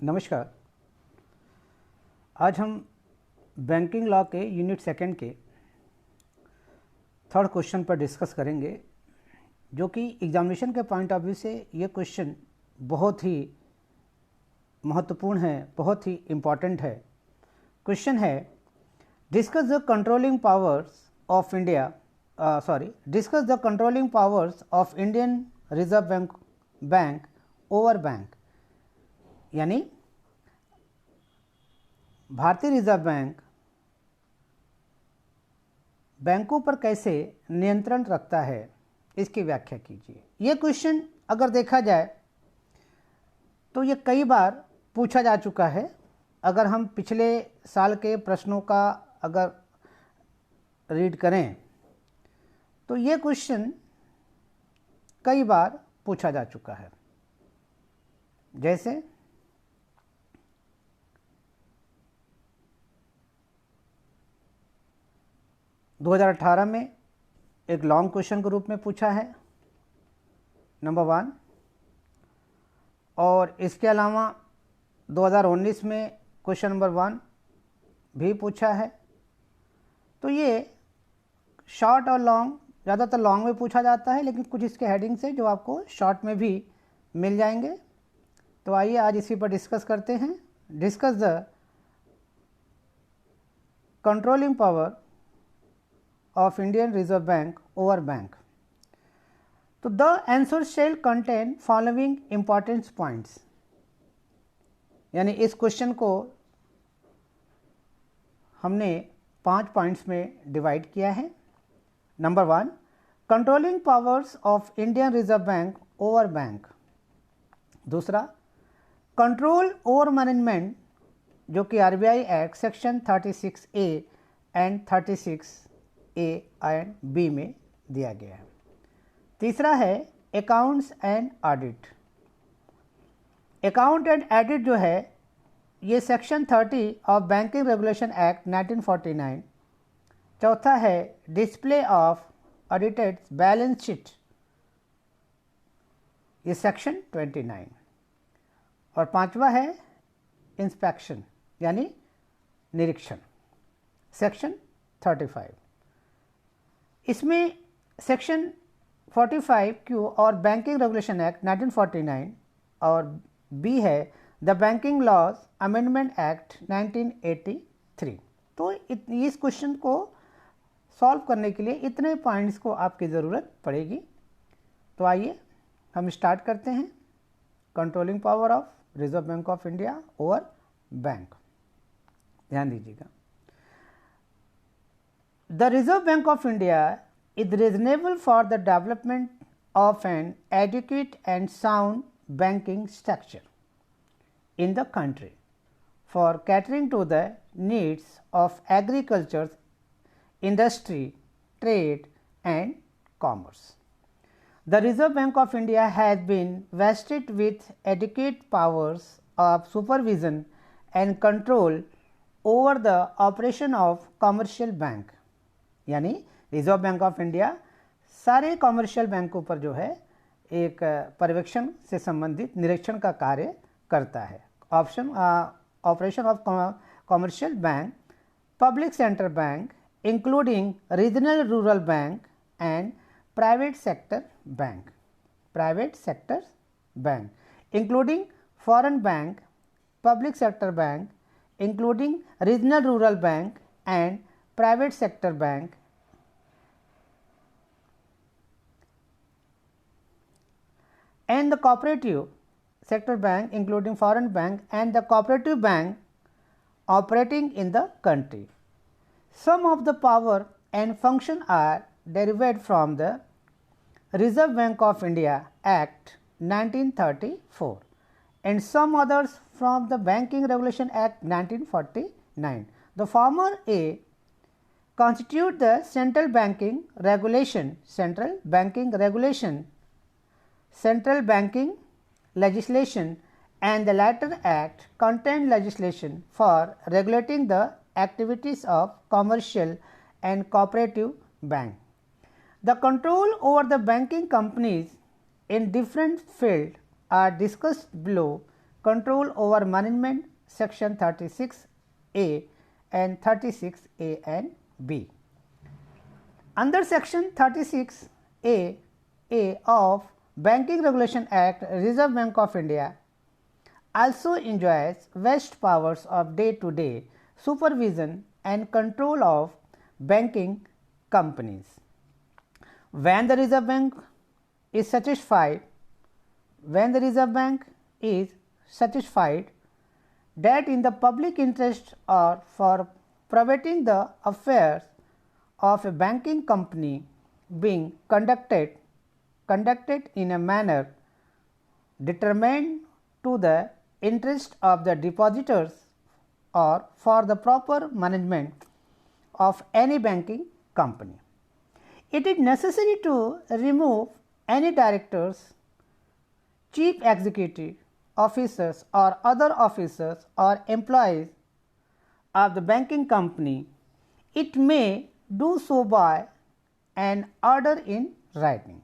नमस्कार। आज हम बैंकिंग लॉ के यूनिट सेकंड के थर्ड क्वेश्चन पर डिस्कस करेंगे, जो कि एग्जामिनेशन के पॉइंट ऑफ व्यू से ये क्वेश्चन बहुत ही महत्वपूर्ण है, बहुत ही इम्पॉर्टेंट है। क्वेश्चन है, discuss the controlling powers of discuss the controlling powers of Indian reserve bank over bank. यानी भारतीय रिजर्व बैंक बैंकों पर कैसे नियंत्रण रखता है, इसकी व्याख्या कीजिए। ये क्वेश्चन अगर देखा जाए तो ये कई बार पूछा जा चुका है। अगर हम पिछले साल के प्रश्नों का अगर रीड करें तो ये क्वेश्चन कई बार पूछा जा चुका है। जैसे 2018 में एक लॉन्ग क्वेश्चन के रूप में पूछा है, नंबर 1, और इसके अलावा 2019 में क्वेश्चन नंबर 1 भी पूछा है। तो ये शॉर्ट और लॉन्ग, ज़्यादातर लॉन्ग में पूछा जाता है, लेकिन कुछ इसके हेडिंग से जो आपको शॉर्ट में भी मिल जाएंगे। तो आइए आज इसी पर डिस्कस करते हैं। Discuss the controlling power of Indian Reserve Bank over bank. तो the answer shall contain following important points। यानी इस क्वेश्चन को हमने 5 पॉइंट्स में डिवाइड किया है। Number 1, controlling powers of Indian reserve bank over bank. दूसरा, कंट्रोल ओवर मैनेजमेंट, जो कि RBI act section 36A and 36A and B में दिया गया है। तीसरा है accounts and audit. Account and audit जो है ये section 30 of banking regulation act 1949। चौथा है display of audited balance sheet, ये सेक्शन 29। और पांचवा है इंस्पेक्शन यानी निरीक्षण, सेक्शन 35। इसमें सेक्शन 45Q और बैंकिंग रेगुलेशन एक्ट 1949 और B है the banking laws amendment act 1983। तो इस क्वेश्चन को सॉल्व करने के लिए इतने पॉइंट्स को आपकी ज़रूरत पड़ेगी। तो आइए हम स्टार्ट करते हैं। Controlling power of reserve bank of India over bank. ध्यान दीजिएगा, The Reserve Bank of India is reasonable for the development of an adequate and sound banking structure in the country for catering to the needs of agriculture, industry, trade and commerce. The Reserve Bank of India has been vested with adequate powers of supervision and control over the operation of commercial bank। यानी reserve bank of India सारे commercial बैंकों पर जो है एक पर्यवेक्षण से संबंधित निरीक्षण का कार्य करता है। Operation of commercial bank, public sector bank including regional rural bank and private sector bank including foreign bank, public sector bank including regional rural bank and private sector bank and the cooperative sector bank including foreign bank and the cooperative bank operating in the country. Some of the power and function are derived from the Reserve Bank of India Act 1934 and some others from the Banking Regulation Act 1949. The former constitute the central banking regulation, central banking legislation, and the latter act contain legislation for regulating the activities of commercial and cooperative bank. The control over the banking companies in different fields are discussed below control over management section 36A and 36A and B. Under section 36A of Banking Regulation Act, Reserve Bank of India also enjoys vast powers of day-to-day supervision and control of banking companies. When the Reserve Bank is satisfied that in the public interest or for promoting the affairs of a banking company being conducted in a manner determined to the interest of the depositors or for the proper management of any banking company. It is necessary to remove any directors, chief executive officers or other officers or employees of the banking company. It may do so by an order in writing.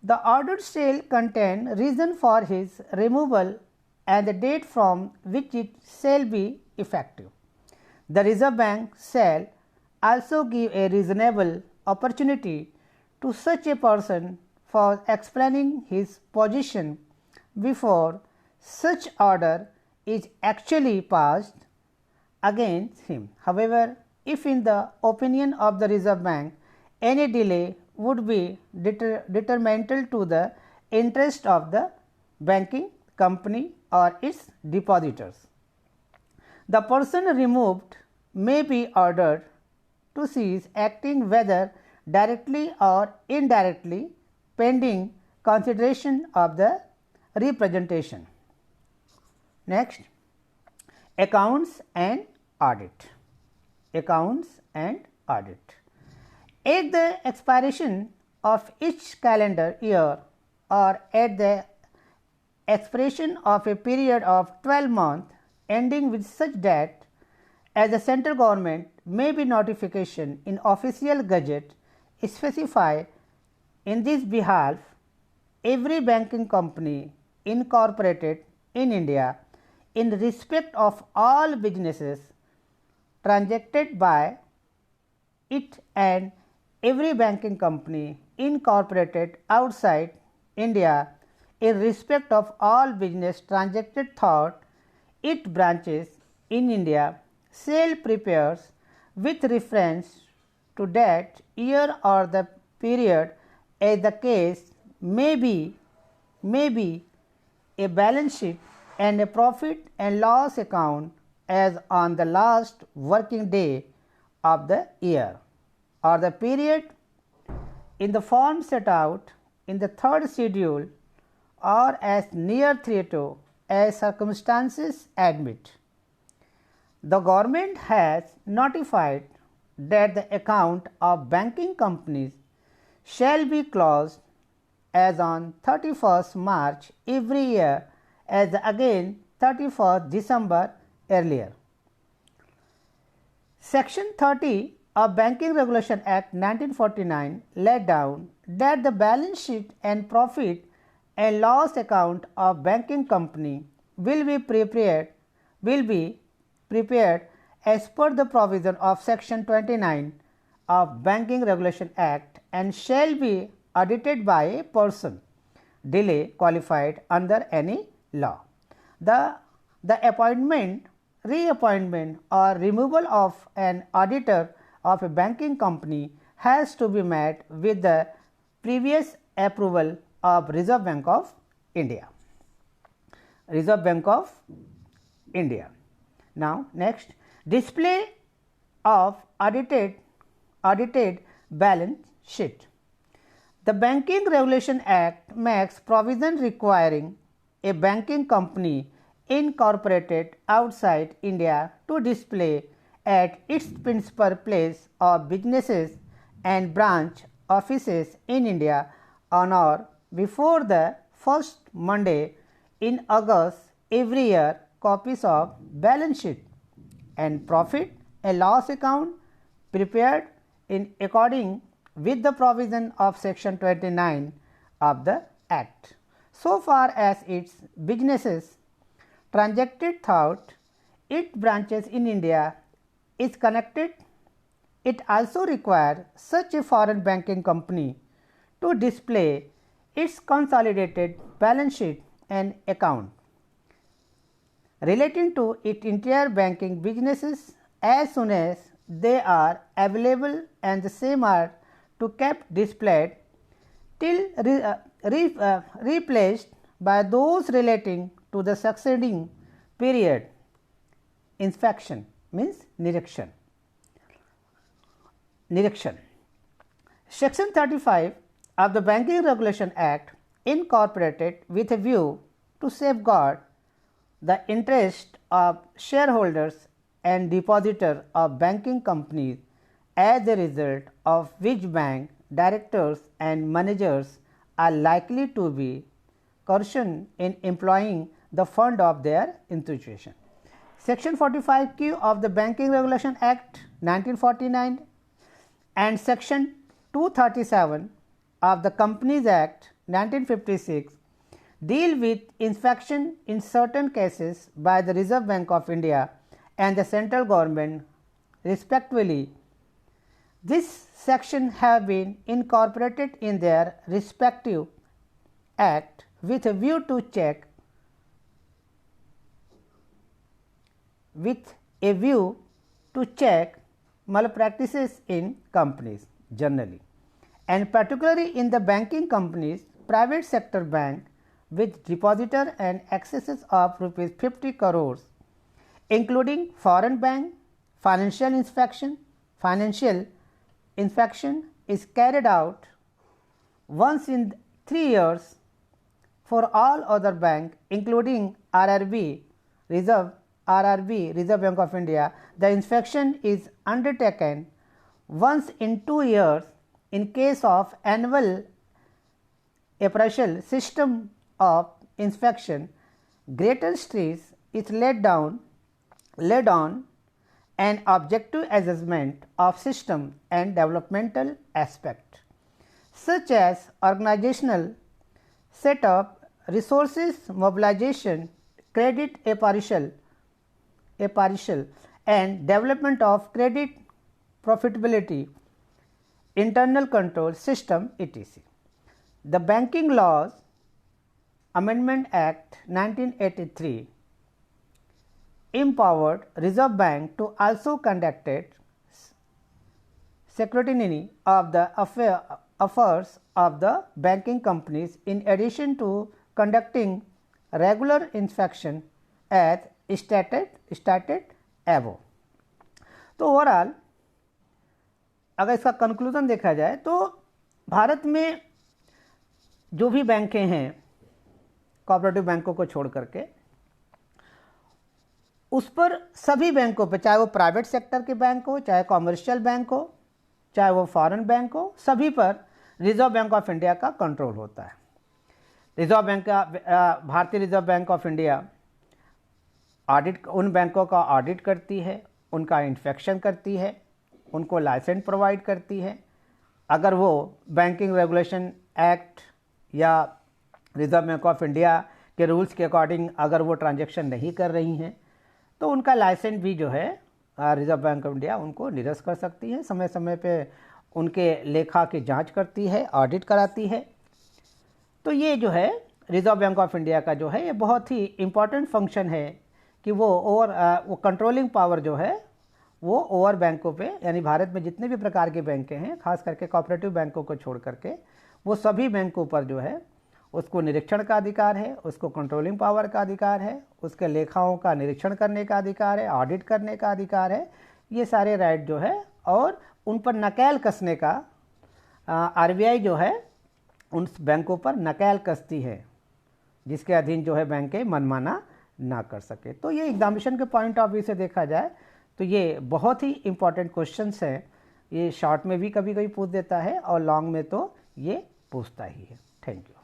The order shall contain reason for his removal and the date from which it shall be effective. The Reserve Bank shall also give a reasonable opportunity to such a person for explaining his position before such order is actually passed against him. However, if in the opinion of the Reserve Bank any delay would be detrimental to the interest of the banking company or its depositors, the person removed may be ordered to cease acting whether directly or indirectly pending consideration of the representation. Next, accounts and audit. Accounts and audit. At the expiration of each calendar year or at the expiration of a period of 12 months ending with such date as the central government may be notification in official gazette specify in this behalf, every banking company incorporated in India in respect of all businesses transacted by it and every banking company incorporated outside India in respect of all business transacted through its branches in India shall prepares with reference to that year or the period as the case may be a balance sheet and a profit and loss account as on the last working day of the year or the period in the form set out in the third schedule or as near thereto as circumstances admit. The government has notified that the account of banking companies shall be closed as on 31st March every year as again 31st December earlier. Section 30 of Banking Regulation Act 1949 laid down that the balance sheet and profit and loss account of banking company will be prepared as per the provision of Section 29 of Banking Regulation Act and shall be audited by a person duly qualified under any law. The appointment, reappointment or removal of an auditor of a banking company has to be met with the previous approval of Reserve Bank of India. Reserve Bank of India. Now, next, display of audited balance sheet. The Banking Regulation Act makes provision requiring a banking company incorporated outside India to display at its principal place of businesses and branch offices in India on or before the first Monday in August every year copies of balance sheet and profit and loss account prepared in according with the provision of Section 29 of the Act. So far as its businesses transacted throughout its branches in India is connected. It also requires such a foreign banking company to display its consolidated balance sheet and account relating to its entire banking businesses as soon as they are available, and the same are to kept displayed till replaced by those relating to the succeeding period. Inspection means Nirikshan. Section 35 of the Banking Regulation Act incorporated with a view to safeguard the interest of shareholders and depositors of banking companies, as a result of which bank directors and managers are likely to be coerced in employing the fund of their institution. Section 45Q of the Banking Regulation Act 1949 and Section 237 of the Companies Act 1956 deal with inspection in certain cases by the Reserve Bank of India and the central government respectively. This section have been incorporated in their respective act with a view to check malpractices in companies generally, and particularly in the banking companies, private sector bank with depositor and excesses of rupees 50 crores, including foreign bank. Financial inspection is carried out once in 3 years for all other bank, including RRB, Reserve Bank of India. The inspection is undertaken once in 2 years. In case of annual appraisal system of inspection, greater stress is laid on an objective assessment of system and developmental aspect, such as organizational setup, resources mobilization, credit appraisal, and development of credit profitability, internal control system, etc. The Banking Laws Amendment Act 1983 empowered Reserve Bank to also conduct scrutiny of the affairs of the banking companies in addition to conducting regular inspection as stated above. तो overall अगर इसका conclusion देखा जाए तो भारत में जो भी बैंकें हैं कोऑपरेटिव बैंकों को छोड़ करके, उस पर सभी बैंकों पर, चाहे वो प्राइवेट सेक्टर के बैंक हो, चाहे कॉमर्शियल बैंक हो, चाहे वो फॉरेन बैंक हो, सभी पर रिजर्व बैंक ऑफ इंडिया का कंट्रोल होता है. भारतीय रिजर्व बैंक ऑफ इंडिया उन बैंकों का ऑडिट करती है, उनका इंस्पेक्शन करती है, उनको लाइसेंस प्रोवाइड करती है. अगर वो बैंकिंग रेगुलेशन एक्ट या रिजर्व बैंक ऑफ इंडिया के रूल्स के अकॉर्डिंग अगर वो ट्रांजैक्शन नहीं कर रही हैं तो उनका लाइसेंस भी जो है रिजर्व बैंक ऑफ इंडिया उनको निरस्त कर सकती है. समय समय पे उनके लेखा की जांच करती है, ऑडिट कराती है. तो ये जो है रिजर्व बैंक ऑफ इंडिया का जो है ये बहुत ही इम्पॉर्टेंट फंक्शन है कि वो कंट्रोलिंग पावर जो है वो ओवर बैंकों पे, यानी भारत में जितने भी प्रकार के बैंकें हैं, खास करके कोऑपरेटिव बैंकों को छोड़ करके वो सभी बैंकों पर जो है उसको निरीक्षण का अधिकार है, उसको कंट्रोलिंग पावर का अधिकार है, उसके लेखाओं का निरीक्षण करने का अधिकार है, ऑडिट करने का अधिकार है. ये सारे राइट जो है और उन पर नकेल कसने का आरबीआई जो है उन बैंकों पर नकेल कसती है, जिसके अधीन जो है बैंकें मनमाना ना कर सके. तो ये एग्जामिनेशन के पॉइंट ऑफ व्यू से देखा जाए तो ये बहुत ही इम्पॉर्टेंट क्वेश्चंस हैं. ये शॉर्ट में भी कभी कभी पूछ देता है और लॉन्ग में तो ये पूछता ही है. Thank you.